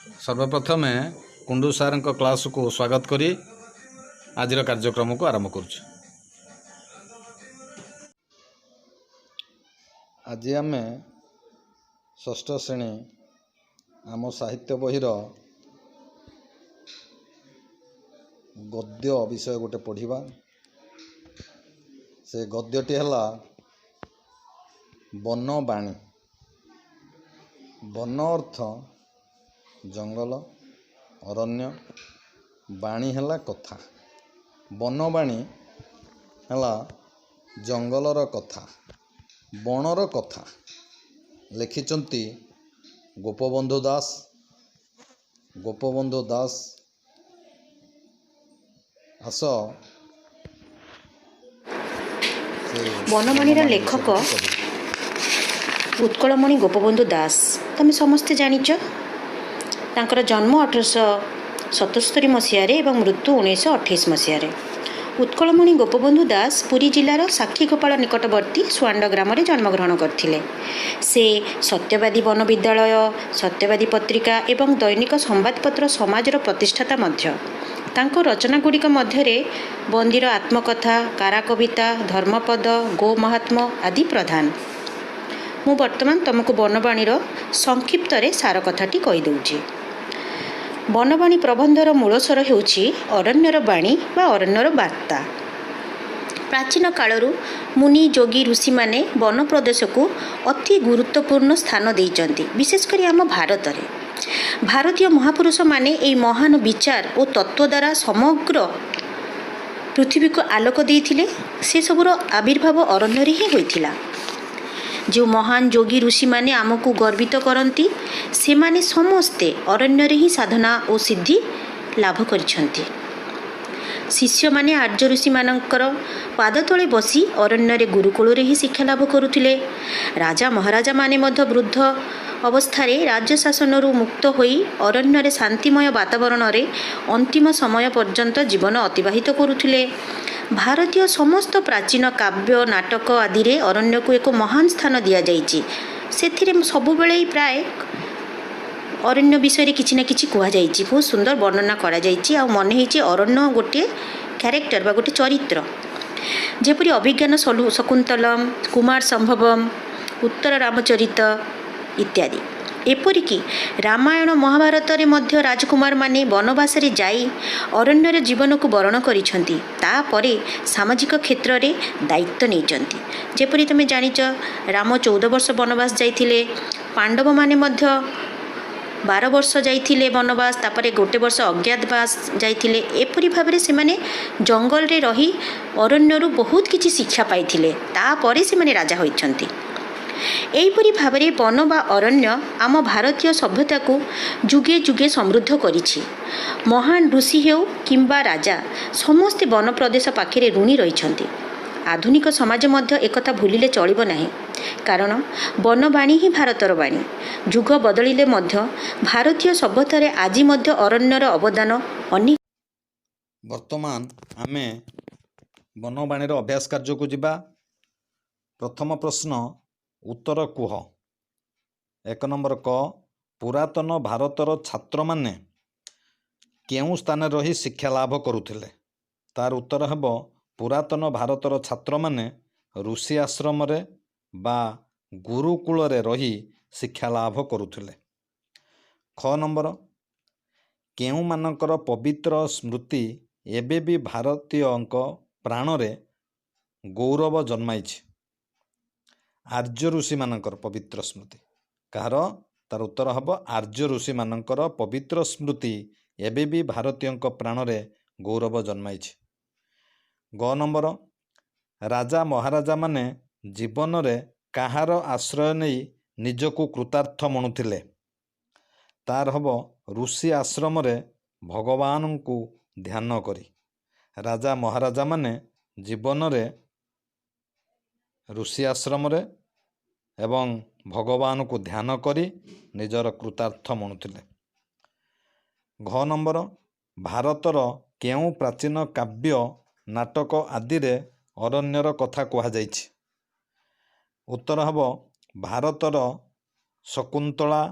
सर्वप्रथम कुंडू सार क्लास को स्वागत करी आज कार्यक्रम को आरंभ करुछु। आज आम षष्ठ श्रेणी आम साहित्य बहिर गद्य विषय गोटे पढ़िबा। से गद्यटी है बनबाणी। वन अर्थ जंगल अरण्य, बाणी है कथा। बनबाणी है जंगलर कथा, बणर कथा। लिखिचंती गोपबंधु दास। गोपबंधु दास आस बनबाणीर लेखक उत्कलमणि गोपबंधु दास। तुम समस्ते जानिच तांकर जन्म 1877 मसीह और मृत्यु 1928 मसीह। उत्कलमणि गोपबंधु दास पुरी जिलार साक्षीगोपाल निकटवर्ती सुआंड ग्राम जन्मग्रहण करथिले। से सत्यवादी वन विद्यालय, सत्यवादी पत्रिका एवं दैनिक संवादपत्र समाजर प्रतिष्ठाता मध्य। तांको रचनागुड़िक मध्य बंदीर आत्मकथा, काराकविता, धर्मपद, गो महात्म आदि प्रधान। मु वर्तमान तुमको बनबाणीर संक्षिप्त सार कथाटी कहीदे। बनबाणी प्रबंधर मूल स्वर हेउछि अरण्यर बाणी बा अरण्यर वार्ता। प्राचीन कालरू मुनि जोगी ऋषि माने वन प्रदेश को अति गुरुत्वपूर्ण स्थान देइचंती। विशेषकर आम भारत रे भारतीय महापुरुष माने एई महान विचार और तत्व द्वारा समग्र पृथ्वी को आलोक देइथिले। से सबुर आविर्भाव अरण्य रे ही होइथिला। जो महान जोगी ऋषि माने आमको गर्वित करती से माने समस्ते अरण्य रे ही साधना और सिद्धि लाभ करिसंती। शिष्य माने आर्य ऋषि मानकर पाद तले बसी अरण्य रे गुरुकुल रे ही शिक्षा लाभ करुथिले। राजा महाराजा माने मध्य वृद्ध अवस्था राज्य शासन मुक्त होई अरण्य रे शांतिमय वातावरण रे अंतिम समय पर्यंत जीवन अतिबाहित करुथिले। भारतीय समस्त प्राचीन काव्य नाटक आदि रे अरण्य को एक महान स्थान दिया जाइछि। सेथिरे सबु बेले प्राय अरण्य विषय किछि ना किछि कुहा जाइछि। बहुत सुंदर वर्णना करा जाइछि। आ मन हेछि अरण्य गोटे क्यारेक्टर बा गोटे चरित्र। जेपरि अभिज्ञान शकुंतलम, कुमार संभवम, उत्तर रामचरित इत्यादि। एपरिकी रामायण महाभारत रे मध्य राजकुमार माने वनवास रे जाई अरण्य रे जीवन को वर्ण करिसंती। तापरे सामाजिक क्षेत्र रे दायित्व नैचंती। जेपरि तमे जानिच राम 14 वर्ष वनवास जाइथिले। पांडव माने मध्य 12 वर्ष जाइथिले वनवास। तापरे गोटे वर्ष अज्ञातवास जाइथिले। एपरि भाबरे से माने जंगल रे रही अरण्य रु बहुत किछि शिक्षा पाइथिले। तापरे से माने राजा होइछंती। एहीपरि भावरे वन बा अरण्य आम भारतीय सभ्यता को जुगे जुगे समृद्ध करिछि। महान ऋषि हेउ किंबा राजा समस्ते वन प्रदेश पाखे ऋणी रहिछंती। आधुनिक समाज मध्य एकथा भूलिले चलिब नाही। कारण बनबाणी ही भारतर बाणी। जुग बदलिले मध्य भारतीय सभ्यता रे आज मध्य अरण्यर अवदान अनेक। वर्तमान आमे बनबाणीर अभ्यास कार्य को जिबा। प्रथम प्रश्न उत्तर कुह। 1 नंबर क पुरातन भारतर छात्र माने केउ स्थान रही शिक्षा लाभ करुथिले। तार उत्तर हेब पुरातन भारतर छात्र माने ऋषि आश्रम रे बा गुरुकुल रे रही शिक्षा लाभ करुथिले। ख नंबर केउ मानकर पवित्र स्मृति एबे भी भारतीयंक प्राण रे गौरव जन्माइछि। आर्य ऋषि मानकर पवित्र स्मृति कहार? तार उत्तर हम आर्य ऋषि मानकर पवित्र स्मृति एबे भी भारतीयंक प्राण रे गौरव जन्माइछि। ग नंबर राजा महाराजा माने जीवन रे काहार आश्रय नहीं निजको कृतार्थ मनुथिले। तार हम ऋषि आश्रम रे भगवान को ध्यान करी। राजा महाराजा माने जीवन रे ऋषि आश्रम रे एवं भगवान को ध्यान करी निजर कृतार्थ मनुथिले। घ नंबर भारतर केउ प्राचीन काव्य नाटक आदि रे अरण्यर कथा कहा जाइछि। उत्तर हम भारतर शकुंतला,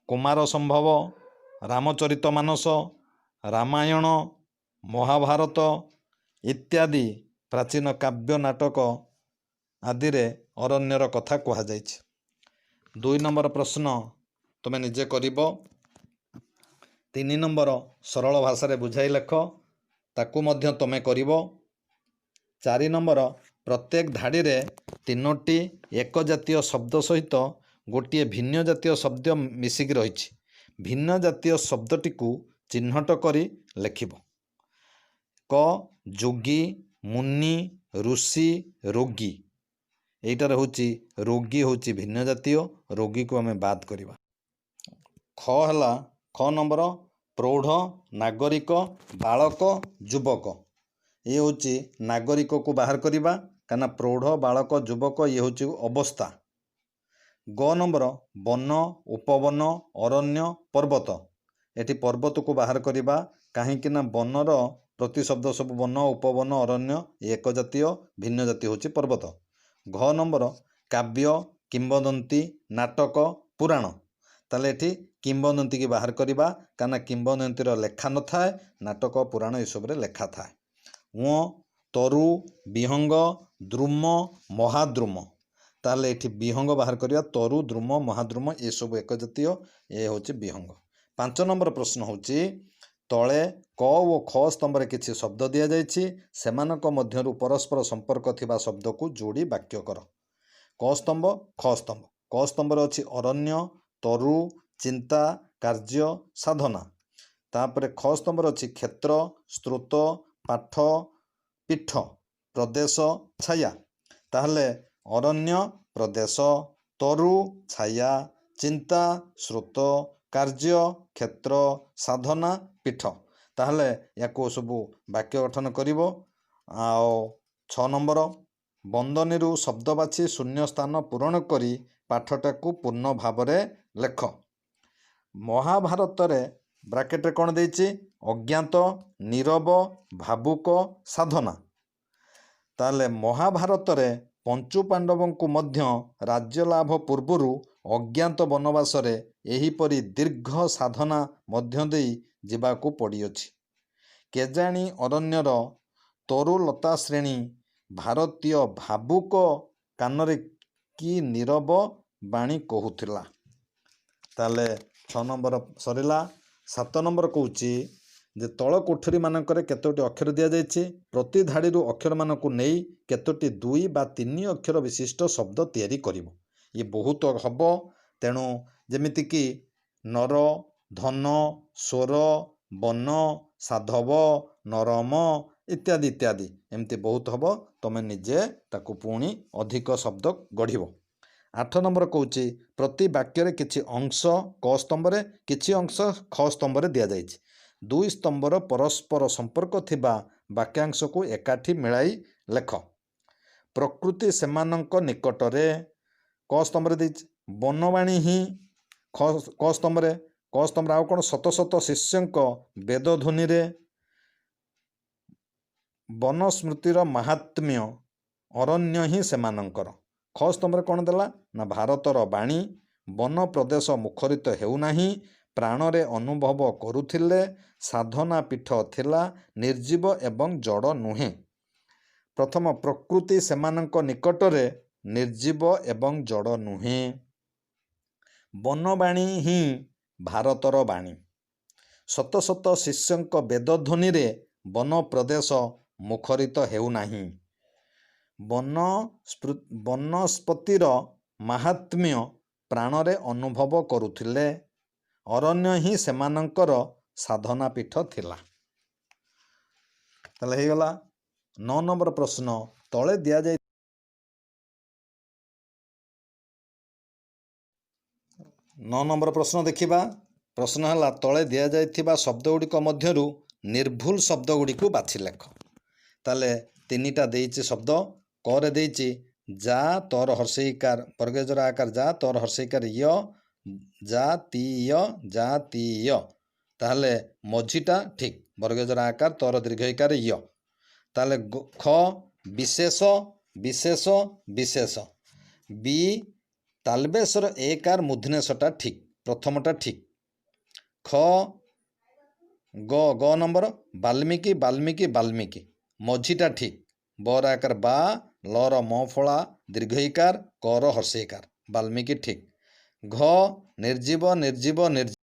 कुमार संभव, ରାମଚରିତମାନସ, ରାମାୟଣ, ମହାଭାରତ ଇତ୍ୟାଦି ପ୍ରାଚୀନ କାବ୍ୟ ନାଟକ ଆଦିରେ ଅରଣ୍ୟର କଥା କୁହାଯାଇଛି। 2 ନମ୍ବର ପ୍ରଶ୍ନ ତୁମେ ନିଜେ କରିବ। 3 ନମ୍ବର ସରଳ ଭାଷାରେ ବୁଝାଇ ଲେଖ, ତାକୁ ମଧ୍ୟ ତୁମେ କରିବ। 4 ନମ୍ବର ପ୍ରତ୍ୟେକ ଧାଡ଼ିରେ 3ଟି ଏକ ଜାତୀୟ ଶବ୍ଦ ସହିତ ଗୋଟିଏ ଭିନ୍ନ ଜାତୀୟ ଶବ୍ଦ ମିଶିକି ରହିଛି। ଭିନ୍ନ ଜାତୀୟ ଶବ୍ଦଟିକୁ ଚିହ୍ନଟ କରି ଲେଖିବ। କ ଯୋଗୀ, ମୁନି, ଋଷି, ରୋଗୀ। ଏଇଟାରେ ହେଉଛି ରୋଗୀ ହେଉଛି ଭିନ୍ନ ଜାତୀୟ, ରୋଗୀକୁ ଆମେ ବାଦ କରିବା। ଖ ହେଲା ଖ ନମ୍ବର ପ୍ରୌଢ଼, ନାଗରିକ, ବାଳକ, ଯୁବକ। ଇଏ ହେଉଛି ନାଗରିକକୁ ବାହାର କରିବା, କାହିଁକିନା ପ୍ରୌଢ଼, ବାଳକ, ଯୁବକ ଇଏ ହେଉଛି ଅବସ୍ଥା। ଗ ନମ୍ବର ବନ, ଉପବନ, ଅରଣ୍ୟ, ପର୍ବତ। ଏଠି ପର୍ବତକୁ ବାହାର କରିବା, କାହିଁକିନା ବନର ପ୍ରତିଶବ୍ଦ ସବୁ ବନ, ଉପବନ, ଅରଣ୍ୟ ଏକ ଜାତୀୟ, ଭିନ୍ନ ଜାତୀୟ ହେଉଛି ପର୍ବତ। ଘ ନମ୍ବର କାବ୍ୟ, କିମ୍ବଦନ୍ତୀ, ନାଟକ, ପୁରାଣ। ତାହେଲେ ଏଠି କିମ୍ବଦନ୍ତୀକି ବାହାର କରିବା, କାହିଁକିନା କିମ୍ବଦନ୍ତୀର ଲେଖା ନଥାଏ, ନାଟକ, ପୁରାଣ ଏସବୁରେ ଲେଖା ଥାଏ। ତରୁ, ବିହଙ୍ଗ, ଦ୍ରୁମ, ମହାଦ୍ରୁମ। ତାହେଲେ ଏଠି ବିହଙ୍ଗ ବାହାର କରିବା, ତରୁ, ଦ୍ରୁମ, ମହାଦ୍ରୁମ ଏସବୁ ଏକ ଜାତୀୟ, ଏ ହେଉଛି ବିହଙ୍ଗ। 5 ନମ୍ବର ପ୍ରଶ୍ନ ହେଉଛି ତଳେ କ ଓ ଖ ସ୍ତମ୍ଭରେ କିଛି ଶବ୍ଦ ଦିଆଯାଇଛି, ସେମାନଙ୍କ ମଧ୍ୟରୁ ପରସ୍ପର ସମ୍ପର୍କ ଥିବା ଶବ୍ଦକୁ ଯୋଡ଼ି ବାକ୍ୟ କର। କ ସ୍ତମ୍ଭ, ଖ ସ୍ତମ୍ଭ। କ ସ୍ତମ୍ଭରେ ଅଛି ଅରଣ୍ୟ, ତରୁ, ଚିନ୍ତା, କାର୍ଯ୍ୟ, ସାଧନା। ତାପରେ ଖ ସ୍ତମ୍ଭରେ ଅଛି କ୍ଷେତ୍ର, ସ୍ରୋତ, ପାଠ, ପୀଠ, ପ୍ରଦେଶ, ଛାୟା। ତାହେଲେ ଅରଣ୍ୟ, ପ୍ରଦେଶ, ତରୁ, ଛାୟା, ଚିନ୍ତା, ସ୍ରୋତ, କାର୍ଯ୍ୟ, କ୍ଷେତ୍ର, ସାଧନା, ପୀଠ। ତାହେଲେ ୟାକୁ ସବୁ ବାକ୍ୟ ଗଠନ କରିବ। ଆଉ 6 ନମ୍ବର ବନ୍ଦନୀରୁ ଶବ୍ଦ ବାଛି ଶୂନ୍ୟ ସ୍ଥାନ ପୂରଣ କରି ପାଠଟାକୁ ପୂର୍ଣ୍ଣ ଭାବରେ ଲେଖ। ମହାଭାରତରେ ବ୍ରାକେଟରେ କ'ଣ ଦେଇଛି? ଅଜ୍ଞାତ, ନୀରବ, ଭାବୁକ, ସାଧନା। ତାହେଲେ ମହାଭାରତରେ ପଞ୍ଚୁ ପାଣ୍ଡବଙ୍କୁ ମଧ୍ୟ ରାଜ୍ୟ ଲାଭ ପୂର୍ବରୁ ଅଜ୍ଞାତ ବନବାସରେ ଏହିପରି ଦୀର୍ଘ ସାଧନା ମଧ୍ୟ ଦେଇ ଯିବାକୁ ପଡ଼ିଅଛି। କେଜାଣି ଅରଣ୍ୟର ତରୁଲତା ଶ୍ରେଣୀ ଭାରତୀୟ ଭାବୁକ କାନରେ କି ନୀରବ ବାଣୀ କହୁଥିଲା। ତାହେଲେ 6 ନମ୍ବର ସରିଲା। 7 ନମ୍ବର କହୁଛି ଯେ ତଳ କୋଠରୀମାନଙ୍କରେ କେତୋଟି ଅକ୍ଷର ଦିଆଯାଇଛି, ପ୍ରତି ଧାଡ଼ିରୁ ଅକ୍ଷରମାନଙ୍କୁ ନେଇ କେତୋଟି 2 ବା 3 ଅକ୍ଷର ବିଶିଷ୍ଟ ଶବ୍ଦ ତିଆରି କରିବ। ଇଏ ବହୁତ ହବ, ତେଣୁ ଯେମିତିକି ନର, ଧନ, ସ୍ୱର, ବନ, ସାଧବ, ନରମ ଇତ୍ୟାଦି ଇତ୍ୟାଦି ଏମିତି ବହୁତ ହବ। ତୁମେ ନିଜେ ତାକୁ ପୁଣି ଅଧିକ ଶବ୍ଦ ଗଢ଼ିବ। 8 ନମ୍ବର କହୁଛି ପ୍ରତି ବାକ୍ୟରେ କିଛି ଅଂଶ କ ସ୍ତମ୍ଭରେ, କିଛି ଅଂଶ ଖ ସ୍ତମ୍ଭରେ ଦିଆଯାଇଛି। 2 ସ୍ତମ୍ଭର ପରସ୍ପର ସମ୍ପର୍କ ଥିବା ବାକ୍ୟାଂଶକୁ ଏକାଠି ମିଳାଇ ଲେଖ। ପ୍ରକୃତି ସେମାନଙ୍କ ନିକଟରେ, କ ସ୍ତମ୍ଭରେ ଦେଇଛି। ବନବାଣୀ ହିଁ କ ସ୍ତମ୍ଭରେ। କ ସ୍ତମ୍ଭରେ ଆଉ କ'ଣ? ଶତ ଶତ ଶିଷ୍ୟଙ୍କ ବେଦଧ୍ୱନିରେ। ବନସ୍ମୃତିର ମାହାତ୍ମ୍ୟ, ଅରଣ୍ୟ ହିଁ ସେମାନଙ୍କର। ଖ ସ୍ତମ୍ଭରେ କ'ଣ ଦେଲା ନା ଭାରତର ବାଣୀ। ବନ ପ୍ରଦେଶ ମୁଖରିତ ହେଉନାହିଁ, ପ୍ରାଣରେ ଅନୁଭବ କରୁଥିଲେ, ସାଧନା ପୀଠ ଥିଲା, ନିର୍ଜୀବ ଏବଂ ଜଡ଼ ନୁହେଁ। ପ୍ରଥମ ପ୍ରକୃତି ସେମାନଙ୍କ ନିକଟରେ, ନିର୍ଜୀବ ଏବଂ ଜଡ଼ ନୁହେଁ। ବନବାଣୀ ହିଁ ଭାରତର ବାଣୀ। ଶତ ଶତ ଶିଷ୍ୟଙ୍କ ବେଦଧ୍ୱନିରେ ବନ ପ୍ରଦେଶ ମୁଖରିତ ହେଉନାହିଁ। ବନସ୍ପତିର ମାହାତ୍ମ୍ୟ ପ୍ରାଣରେ ଅନୁଭବ କରୁଥିଲେ, ଅରଣ୍ୟ ହିଁ ସେମାନଙ୍କର ସାଧନା ପୀଠ ଥିଲା। ତାହେଲେ ହେଇଗଲା। 9 ନମ୍ବର ପ୍ରଶ୍ନ ତଳେ ଦିଆଯାଇ 9 ନମ୍ବର ପ୍ରଶ୍ନ ଦେଖିବା। ପ୍ରଶ୍ନ ହେଲା ତଳେ ଦିଆଯାଇଥିବା ଶବ୍ଦ ଗୁଡ଼ିକ ମଧ୍ୟରୁ ନିର୍ଭୁଲ ଶବ୍ଦ ଗୁଡ଼ିକୁ ବାଛି ଲେଖ। ତାହେଲେ 3ଟା ଦେଇଛି ଶବ୍ଦ। କରେ ଦେଇଛି ଯା, ତର ହର୍ଷେଇକାର, ବର୍ଗଜର ଆକାର ଯା, ତର ହର୍ଷେଇକାର ୟ, ଜାତୀୟ, ଜାତୀୟ। ତାହେଲେ ମଝିଟା ଠିକ୍, ବର୍ଗଜର ଆକାର, ତର ଦୀର୍ଘଇକାର ୟ। ତାହେଲେ ଖ ବିଶେଷ, ବିଶେଷ, ବିଶେଷ। ବି ତାଲବେଶର ଏକାର ମୂର୍ଦ୍ଧନ୍ୟସଟା ଠିକ୍, ପ୍ରଥମଟା ଠିକ୍। ଖ ଗ ନମ୍ବର ବାଲ୍ମୀକି ବାଲ୍ମୀକି ବାଲ୍ମୀକି ମଝିଟା ଠିକ୍। ବର ଆକାର ବା, ଲର ମ ଫଳା ଦୀର୍ଘଇକାର, କର ହର୍ଷଇକାର ବାଲ୍ମୀକି ଠିକ୍। ଘ ନିର୍ଜୀବ ନିର୍ଜୀବ ନିର୍ଜୀବ